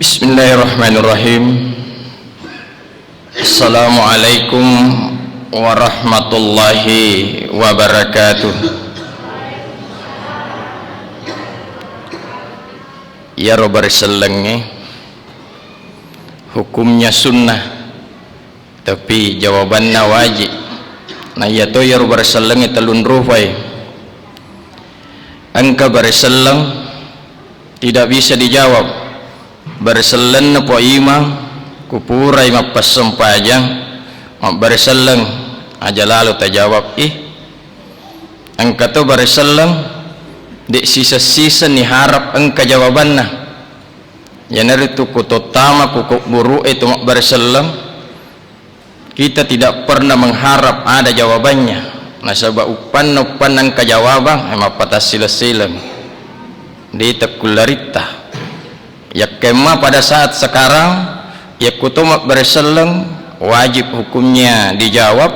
Bismillahirrahmanirrahim. Assalamualaikum warahmatullahi wabarakatuh. Ya robar selenge hukumnya sunnah tapi jawabannya wajib. Nah ya to ya robar selenge telun rufai angka berseleng tidak bisa dijawab. Berseleng po imam kupurai mapasempajang berseleng aja lalu terjawab angka to berseleng di sisa-sisa ni harap angka jawabannya ya naritu kututama kukuk buru itu berseleng kita tidak pernah mengharap ada jawabannya nasabah upan angka jawaban emang patah sila-silang di tekularita ya kema pada saat sekarang ya kutumak berseleng wajib hukumnya dijawab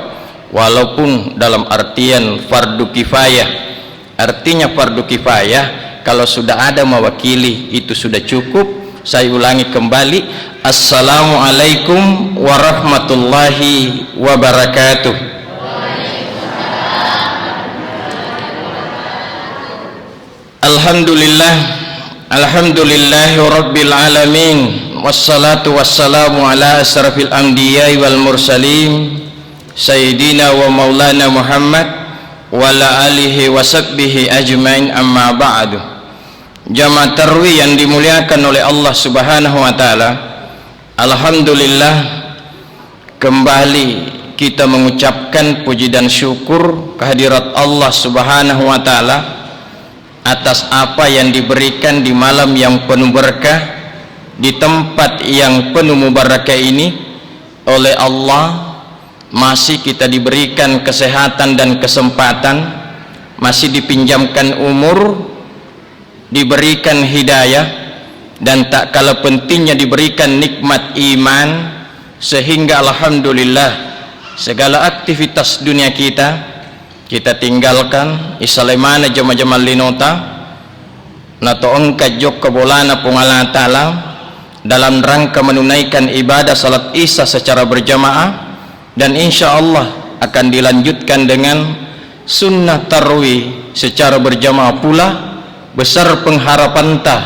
walaupun dalam artian fardu kifayah. Artinya fardu kifayah kalau sudah ada mewakili itu sudah cukup. Saya ulangi kembali, assalamualaikum warahmatullahi wabarakatuh. Alhamdulillah, alhamdulillahi rabbil alamin, wassalatu wassalamu ala asrafil anbiya'i wal mursalin sayyidina wa maulana Muhammad wa ala alihi wa sahbihi ajmain, amma ba'du. Jamaah tarwih yang dimuliakan oleh Allah subhanahu wa ta'ala, alhamdulillah kembali kita mengucapkan puji dan syukur kehadirat Allah subhanahu wa ta'ala atas apa yang diberikan di malam yang penuh berkah, di tempat yang penuh mubarakah ini. Oleh Allah masih kita diberikan kesehatan dan kesempatan, masih dipinjamkan umur, diberikan hidayah, dan tak kalah pentingnya diberikan nikmat iman, sehingga alhamdulillah segala aktivitas dunia kita tinggalkan isalemana jama-jama linota nato engka jok kebolana pungala ta'ala dalam rangka menunaikan ibadah salat isya secara berjamaah, dan insya Allah akan dilanjutkan dengan sunnah tarwih secara berjamaah pula. Besar pengharapan tah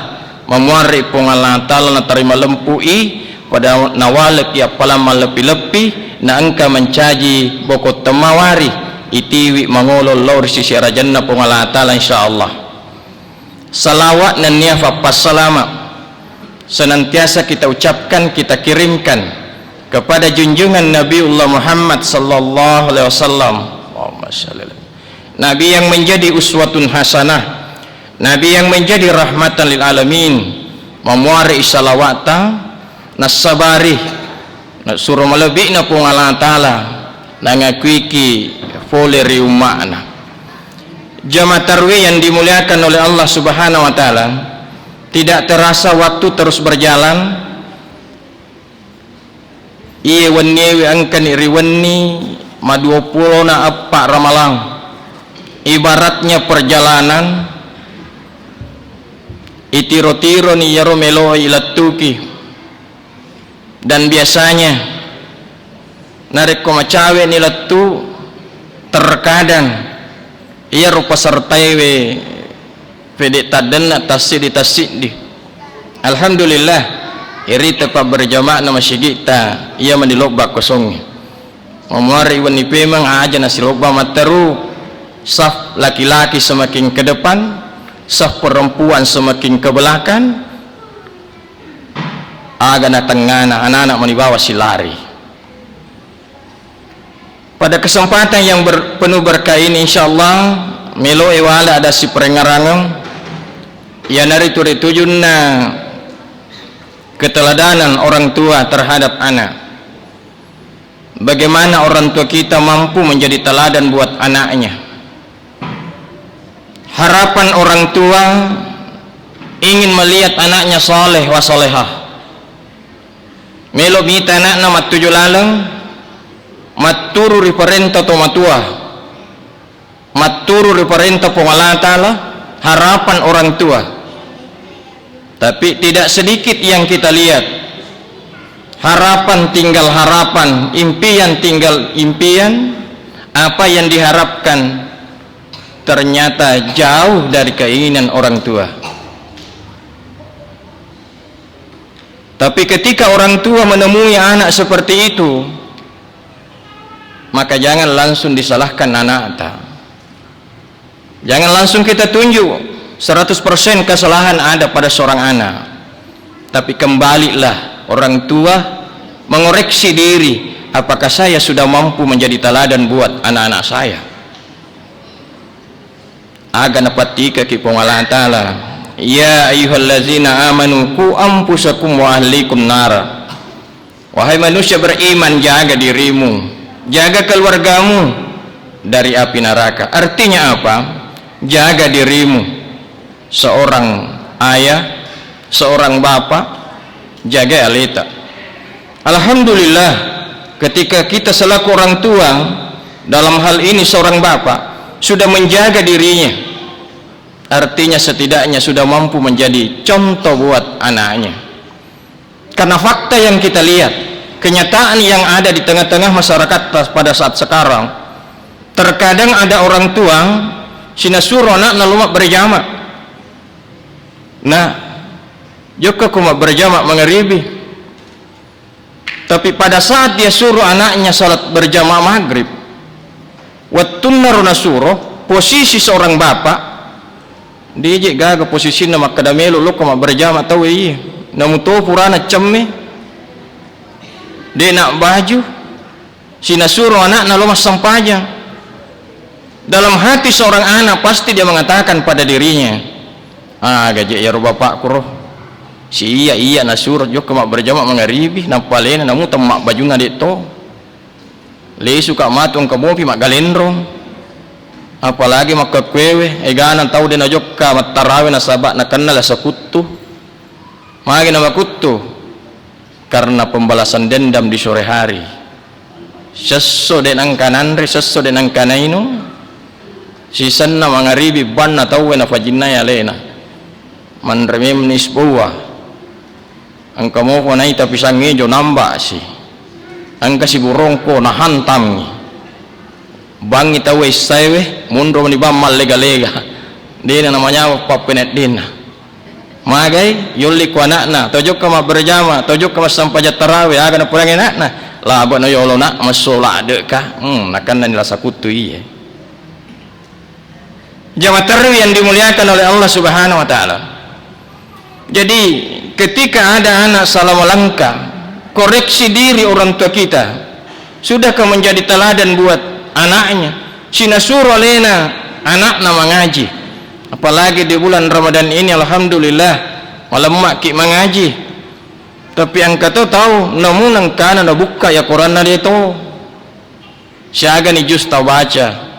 memuari pungala ta'ala na terima lempui pada nawalek ya palama lepi-lepi na engka mencaji bokot temawari itiwi mangolol lor sisi rajanna pungala ta'ala insyaallah. Salawat dan niafa passalama senantiasa kita ucapkan, kita kirimkan kepada junjungan Nabiullah Muhammad sallallahu alaihi wasallam. Nabi yang menjadi uswatun hasanah, Nabi yang menjadi rahmatan lil alamin, memuari salawata nasabari suruh melebihna pungala ta'ala nangakuiki foleri umakna. Jamaah tarwih yang dimuliakan oleh Allah subhanahu wa ta'ala, tidak terasa waktu terus berjalan. Iya wenni angkan iriwenni ma 20 na apa ramalang, ibaratnya perjalanan itiro-tiro ni yaro melo ilatuki. Dan biasanya narik komacawe ni latu terkadang ia rupa sertai we pede taden atasi di. Alhamdulillah iri tepat berjamaah nama syigita ia menilobak kosong memuari wani pemang aja nasi loba materu. Saf laki-laki semakin ke depan, saf perempuan semakin ke belakang, agana tengana anak-anak menibawa silari. Pada kesempatan yang penuh berkah ini insyaallah melo ewala ada si perengarangan ya nari turitujunna keteladanan orang tua terhadap anak. Bagaimana orang tua kita mampu menjadi teladan buat anaknya. Harapan orang tua ingin melihat anaknya soleh wa solehah. Melo mita anakna matuju lalang maturu riparenta to matua, maturu riparenta pengala ta'ala, harapan orang tua Tapi tidak sedikit yang kita lihat, harapan tinggal harapan, impian tinggal impian. Apa yang diharapkan ternyata jauh dari keinginan orang tua. Tapi ketika orang tua menemui anak seperti itu, maka jangan langsung disalahkan anak. Jangan langsung kita tunjuk 100% kesalahan ada pada seorang anak. Tapi kembalilah orang tua mengoreksi diri, apakah saya sudah mampu menjadi teladan buat anak-anak saya. Agan patika ki Allah taala, ya ayyuhallazina amanu qu anfusakum wa ahlikum nar. Wahai manusia beriman, jaga dirimu, jaga keluargamu dari api neraka. Artinya apa? Jaga dirimu, seorang ayah, seorang bapak, jaga alita. Alhamdulillah, ketika kita selaku orang tua, dalam hal ini seorang bapak, sudah menjaga dirinya, artinya setidaknya sudah mampu menjadi contoh buat anaknya. Karena fakta yang kita lihat, kenyataan yang ada di tengah-tengah masyarakat pada saat sekarang, terkadang ada orang tua sinasuruh anak nalumak berjamaah. Nah, jika kumak berjamaah mengeribi, tapi pada saat dia suruh anaknya salat berjamaah maghrib, wattun naruna suruh, posisi seorang bapak dia gaga posisi nama kadamelu lu kumak berjamaah tahu iya, namun tu purana cemme, dia nak baju, sinasuruh anak nalumak sampajang. Dalam hati seorang anak pasti dia mengatakan pada dirinya, gaji ya bapak kuroh, si iya nasur jok kemak berjamaah mengaribi, nampalena namu temak baju ngadik to, le suka matung kemopi mak galendrong, apalagi mak kekwewe, eganan tahu dia najok ka matarawe nasabak nakana la sakutu, magi nama kutu, karena pembalasan dendam di sore hari, sesso denang kananre, sesso denang kanainu. Sisanna mangaribi banna tawwe na fajinna ya lena manremem nisbuwa angka mo ko nai tapi sangi jo namba si angka si burong ko na hantam ni bangi tawwe saiwe mundo ni bammal lega-lega dina namanya papenet dina magai yulli ko anakna tojok ka berjama tojok ka sampaja tarawih aga na purang anakna laba no yolo na masola de ka nakan nila sakutu iya. Jamaah tarawih yang dimuliakan oleh Allah Subhanahu wa taala. Jadi ketika ada anak salah melangkah, koreksi diri orang tua kita. Sudahkah menjadi teladan buat anaknya? Sinasuro lena anak nama ngaji. Apalagi di bulan Ramadan ini alhamdulillah malam maki mengaji. Tapi yang kata tahu namun ang kana na buka ya Quran na dito. Siaga ni jus tahu baca.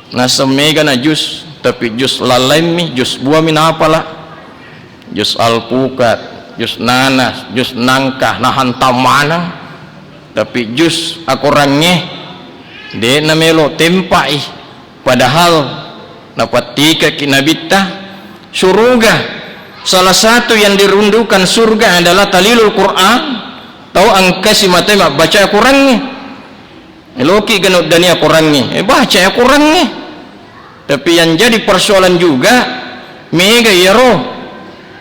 Nasa mega na jus, tapi jus lalemi, jus buah minapala, jus alpukat, jus nanas, jus nangka, nahan tamana, tapi jus akurangnya, de namelo tempai, padahal napatika kinabita surga. Salah satu yang dirundukan surga adalah talilul Quran, tahu angka si matema baca kurangnya. Eloki ganut dania kurangnya, baca ya kurangnya. Tapi yang jadi persoalan juga, mega yaro,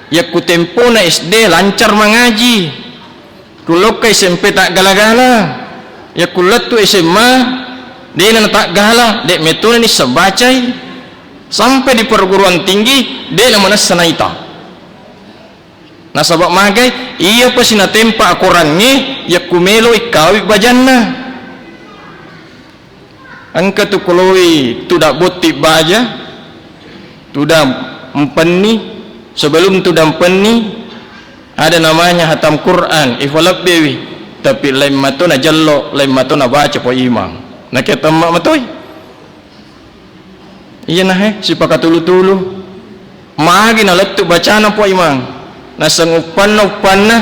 ya kutempo na SD lancar mengaji, kulok ke SMP tak gala-gala, ya kulat tu SMA, dia nak tak gala, dek metode ni sebacai, sampai di perguruan tinggi, dia nak mana senaita. Nah sebab magai, iya pasti na tempa kurangnya, ya kumelo ikawi bajanna. Angka tu koloi tu dak boti baja tu dah empeni sebelum tu dah empeni ada namanya hatam Quran ifalab bewi tapi lain matuna jallo lain matuna baca po imam nak kita mak matoi iya nah si pakatulu-tulu magi na letu bacana po imam na sangupan na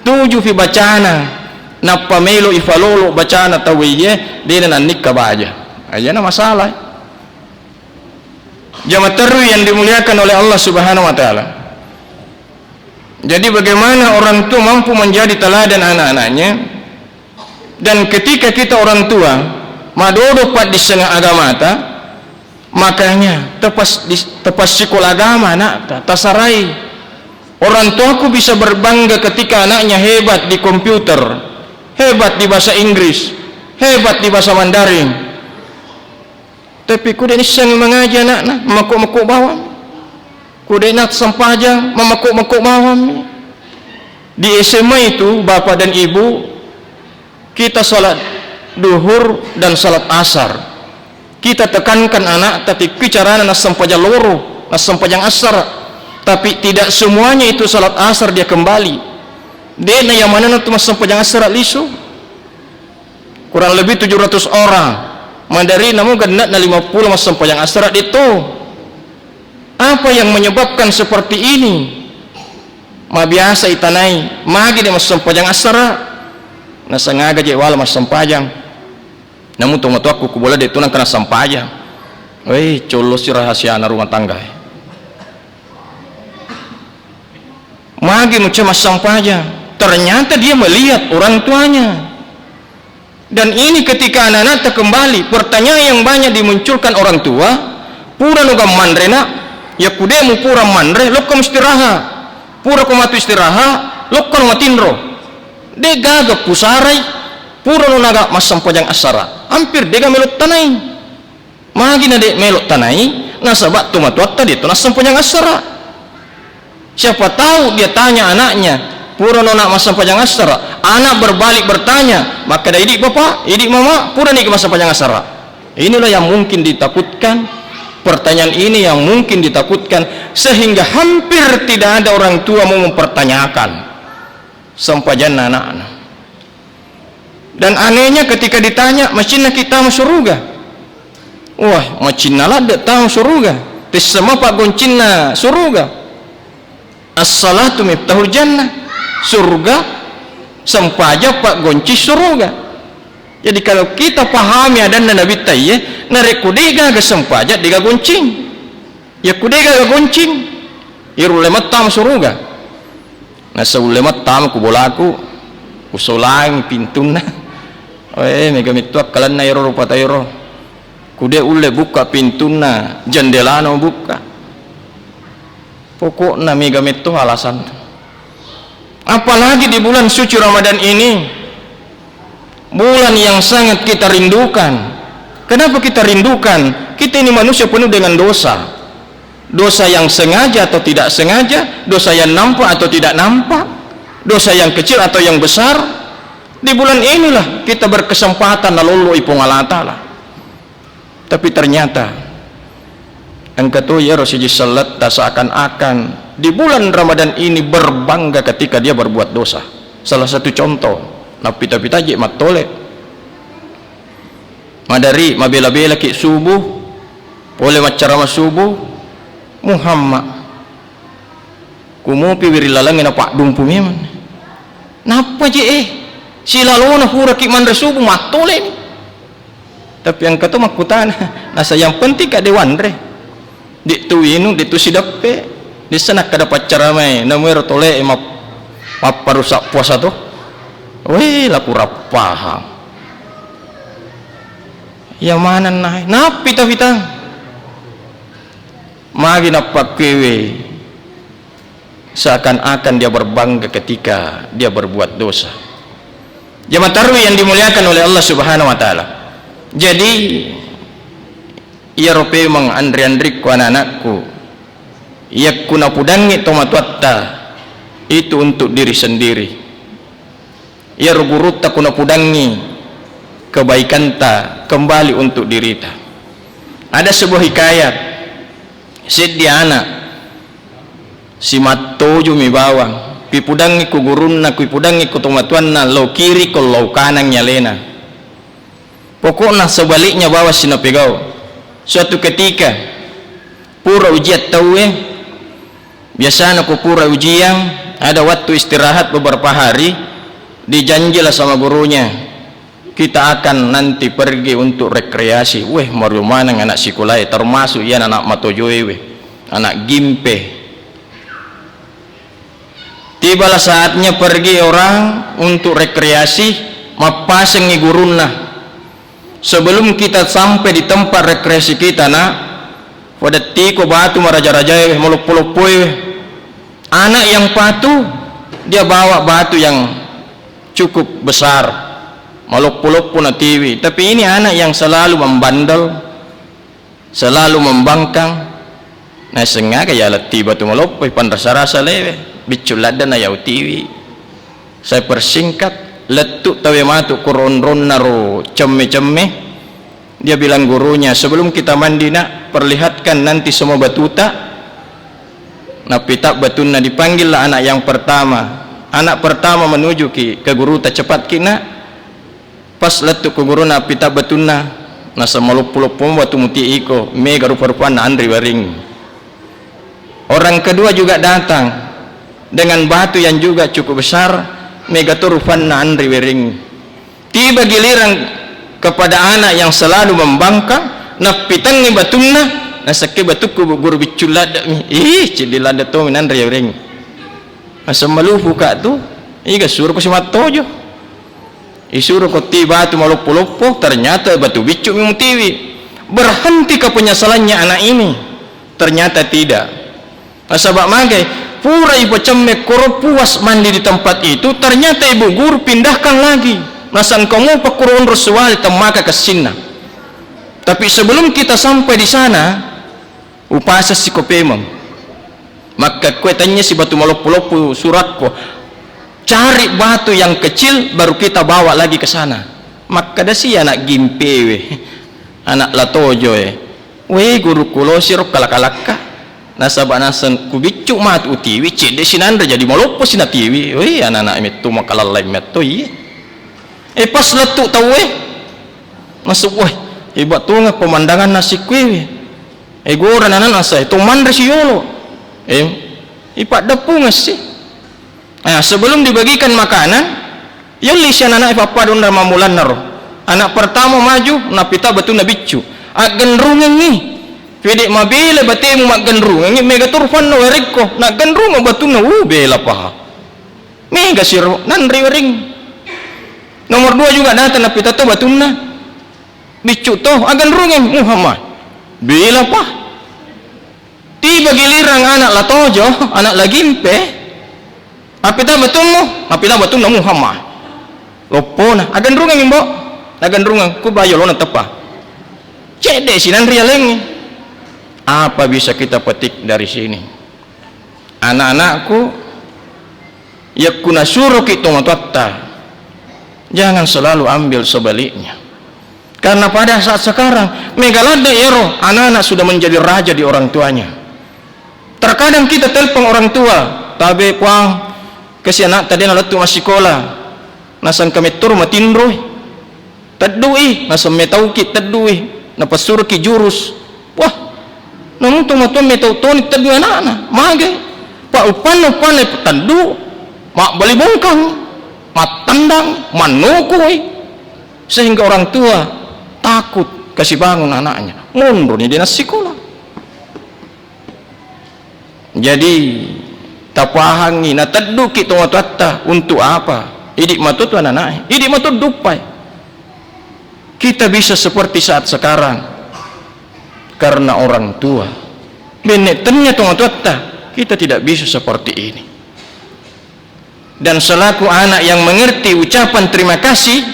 tuju fi bacana na pamelo ifalolo bacana tawiye dia na nikah baja aja na masalah. Jamaah tarawih yang dimuliakan oleh Allah Subhanahu wa taala, Jadi bagaimana orang tua mampu menjadi teladan anak-anaknya, dan ketika kita orang tua madodo pat di setengah agama ta, makanya tepas sekolah agama anak tasarai. Orang tuaku bisa berbangga ketika anaknya hebat di komputer, hebat di bahasa Inggris, hebat di bahasa Mandarin. Tapi kuda nisan mengaji anak memakuk-makuk bawang, kuda nak sampajang memakuk-makuk bawang. Di SMA itu bapak dan ibu kita salat duhur dan salat asar, kita tekankan anak tapi bicara nas sampajang loro, nas sampajang asar, tapi tidak semuanya itu salat asar dia kembali. Dia yang mana nanti mas sampajang asar lisu kurang lebih 700 orang Mandarin namun gendak na 50 mas sampajang asar itu. Apa yang menyebabkan seperti ini? Biasa itanai magi dia mas sampajang asara na sengaja je wala mas sampajang, namun tunggu aku boleh dia tunang kena sampajang. Weh colos si rahasia na rumah tangga magi macam mas sampajang, ternyata dia melihat orang tuanya. Dan ini ketika anak-anak kembali, pertanyaan yang banyak dimunculkan orang tua, pura nugam mandrena ya kudemu pura mandre lokam istirahat, pura komatu istirahat lokam matindro de gaga pusarai pura no naga mas sampajang asara hampir dega melot tanai magi na de melot tanai nasabat tu matuatta de tu nas sampajang asara. Siapa tahu dia tanya anaknya pura no nak mas sampajang asara, anak berbalik bertanya maka dah idik bapak idik mama pura ni ke mas sampajang asara. Inilah yang mungkin ditakutkan, pertanyaan ini yang mungkin ditakutkan sehingga hampir tidak ada orang tua mau mempertanyakan sampajang anak-anak. Dan anehnya ketika ditanya macina kita masuk surga, wah macina lah dia tahu surga tes sama pak goncina surga, as-salatu miftahul jannah, surga sampaja pak gonci surga. Jadi kalau kita pahami ada Nabi Tayyib narek kudega ga sampaja diga goncing ya kudega ga goncing irulemat tam surga. Nah seulemat tam ku bolaku usolang pintuna megamit tuak kalan na iro rupa tayo kude ule buka pintuna jendela no buka pokok na megamit tu alasan. Apalagi di bulan suci Ramadan ini, bulan yang sangat kita rindukan. Kenapa kita rindukan? Kita ini manusia penuh dengan dosa, dosa yang sengaja atau tidak sengaja, dosa yang nampak atau tidak nampak, dosa yang kecil atau yang besar. Di bulan inilah kita berkesempatan nalolo ipong Allah Ta'ala. Tapi ternyata engkau ya Rasulullah salat seakan-akan di bulan Ramadan ini berbangga ketika dia berbuat dosa. Salah satu contoh napita-pita je matole madari mabela-bela ki subuh boleh macarama subuh Muhammad kumupi wirilalangin apa dumpu memang napa je silalona hura ki mandra subuh matole ni. Tapi yang kata makutan nasa yang penting ka dewanre di tu inu di tu sidape di sana kada pacaramai namero tole map parusak puasa tu weh la kurang paham yang mana naik napi tafitang magi napak kewe seakan-akan dia berbangga ketika dia berbuat dosa. Jemaah tarawih yang dimuliakan oleh Allah Subhanahu wa taala. Jadi ia rope mang andri-andri ku anak-anakku ia kuna pudangi tomatuatta itu untuk diri sendiri, ia ruburutta kuna pudangi kebaikan ta kembali untuk diri ta. Ada sebuah hikayat sid di anak si matojo mi bawang pipudangi ku gurunna pipudangi ku tomatuanna lo kiri ko lo kanan nyalena. Pokoknya sebaliknya bawa sinapegau. Suatu ketika pura ujian tahu biasanya ku pura ujian ada waktu istirahat beberapa hari, dijanjilah sama gurunya kita akan nanti pergi untuk rekreasi. Weh maru mana anak sekolah termasuk ya anak matojoe anak gimpe tibalah saatnya pergi orang untuk rekreasi, mapasengi guruna. Sebelum kita sampai di tempat rekreasi kita nak, pada tiko batu maraja-raja melupul-lupul. Anak yang patuh dia bawa batu yang cukup besar, melupul-lupul na tiwi. Tapi ini anak yang selalu membandel, selalu membangkang. Nah sengaja ya leti batu melupul pandrasa-rasa lewe. Biculada na yaw tiwi. Saya persingkat, letuk tawe matu kuron-ron naro cemme-cemme. Dia bilang gurunya, sebelum kita mandi nak, perlihatkan nanti semua batuta. Napita batuna, dipanggillah anak yang pertama. Anak pertama menuju ke guru ta cepat kina. Pas letuk ke guru napita batuna, nasa malup-lup batu muti iko, mega rupa-rupan andri waring. Orang kedua juga datang dengan batu yang juga cukup besar, mega turufan na andri wering. Tiba giliran kepada anak yang selalu membangkang, napitangi batuna, nasake batuku guru biculada mi. Cidilada to min andri wering. Masa malufu ka tu, iga suruh ko si matojo. Isuruh ko ti batu malupu-lupu, ternyata batu bicu mi mutiwi. Berhenti ke penyesalannya anak ini? Ternyata tidak. Asabak magai pura ibu cemek koro puas mandi di tempat itu, ternyata ibu guru pindahkan lagi. Nasan kamu pakurun rasual temaka ke sini. Tapi sebelum kita sampai di sana, upasa si kopemang. Maka kue tanya si batu malopu-lopu suratku, cari batu yang kecil baru kita bawa lagi ke sana. Maka dah si anak gimpe anak latojo we guru kulo sirok kalak-kalaka. Nasabak nasan kubicuk mat utiwi cede sinandra jadi malopo sinatiwi. Weh anak-anak metu makalalai metu iya. Pas letuk tahu masuk hebat tuh nggak pemandangan nasi kue. Goran anak nasa itu mandre si yolo. Ipak depung sih. Nah sebelum dibagikan makanan, yoli si anak papa don mamulan naro. Anak pertama maju, napita batu nabicu. Agen rungeng nih. Pede mabila batemu mak gendrung ngi mega turfan no weriko nak gendrung batu na bela paha mega siro nandri wering. Nomor 2 juga datang napita to batuna bicu to agan rungeng Muhammad bela pah. Tiba giliran anak latojo anak lagimpe apita batumu apita batuna Muhammad lopona agan rungeng mbok agan rungeng ku bayo lona tepa cede sinan rialeng. Apa bisa kita petik dari sini? Anak-anakku, yakuna suruh kita matatta. Jangan selalu ambil sebaliknya. Karena pada saat sekarang, megalada ero, anak-anak sudah menjadi raja di orang tuanya. Terkadang kita telepon orang tua, tabe puang, kasi anak tadi nalatu masih sekolah, nasan kami tur matindroy, tadui, nasan metauki tadui, napasur ki jurus, wah. Namun tumatun metauton tadu anak-anak mage pa upan tandu mak bali bongkang matandang manukui sehingga orang tua takut kasih bangun anaknya mundurnya dinas sekolah. Jadi tapahangi na tadu kita matatta untuk apa? Idik matut anak idik matut dupai. Kita bisa seperti saat sekarang karena orang tua benetennya tongatotta kita tidak bisa seperti ini. Dan selaku anak yang mengerti ucapan terima kasih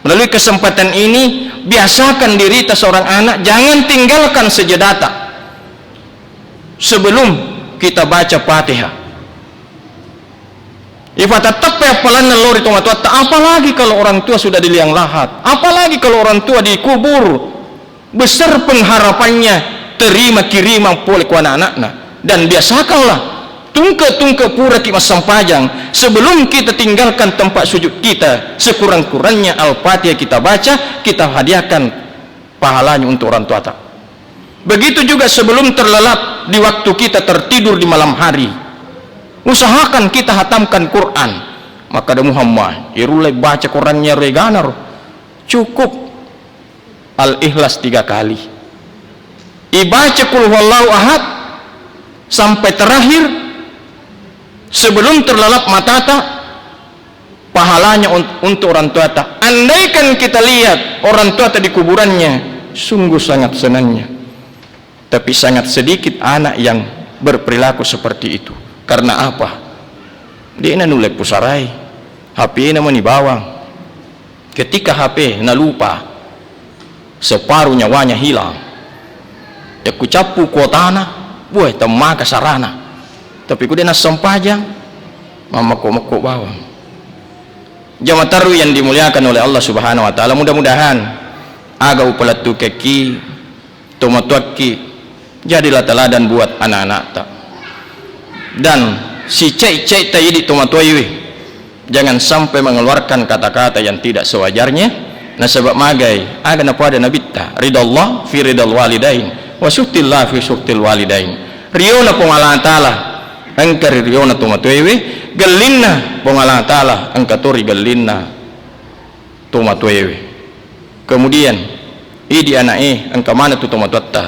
melalui kesempatan ini, biasakan diri seorang anak jangan tinggalkan sejadata sebelum kita baca Fatihah. Ifata tepe apalan nalori tongatotta, apalagi kalau orang tua sudah di liang lahat, apalagi kalau orang tua dikubur. Besar pengharapannya terima kiriman pole ku anak-anakna. Dan biasakanlah tungke-tungke pura ki masang pajang sebelum kita tinggalkan tempat sujud kita, sekurang-kurangnya Al-Fatihah kita baca, kita hadiahkan pahalanya untuk orang tua. Begitu juga sebelum terlelap di waktu kita tertidur di malam hari, usahakan kita hatamkan Quran. Maka ada Muhammad irulai baca Qurannya reganar cukup Al-Ikhlas 3 kali, ibaca Qul huwallahu ahad sampai terakhir, sebelum terlelap mata tak, pahalanya untuk orang tua tak. Andaikan kita lihat orang tua tak di kuburannya, sungguh sangat senangnya. Tapi sangat sedikit anak yang berperilaku seperti itu. Karena apa? Dia nulek pusarai, HP nama ni bawang. Ketika HP na lupa, separuh nyawanya hilang. Ya ku capu kuotana, buah temaka sarana. Tapi ku dia nasampajang, mama mako bawang. Jamaah taruh yang dimuliakan oleh Allah Subhanahu wa taala, mudah-mudahan aga upalatu keki tomatuaki jadilah teladan buat anak-anak tak. Dan si cek tadi tomatuai, jangan sampai mengeluarkan kata-kata yang tidak sewajarnya. Nah sebab magai aga na pada nabitta ridallah fi ridal walidain wa syuktillah fi syuktil walidain. Riona pengalaan taala engkar riona tomatuai gelinna pengalang ta'ala angkaturi gelinna tomatuewe. Kemudian idi anak engka mana tu tomatuatta,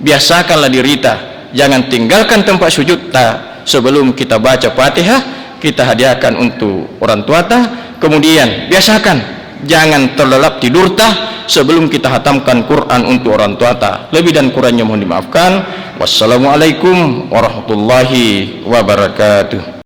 biasakanlah dirita, jangan tinggalkan tempat sujud ta sebelum kita baca Fatihah kita hadiahkan untuk orang tua ta. Kemudian biasakan jangan terlelap tidur ta sebelum kita hatamkan Quran untuk orang tua ta. Lebih dan kurangnya mohon dimaafkan. Wassalamualaikum warahmatullahi wabarakatuh.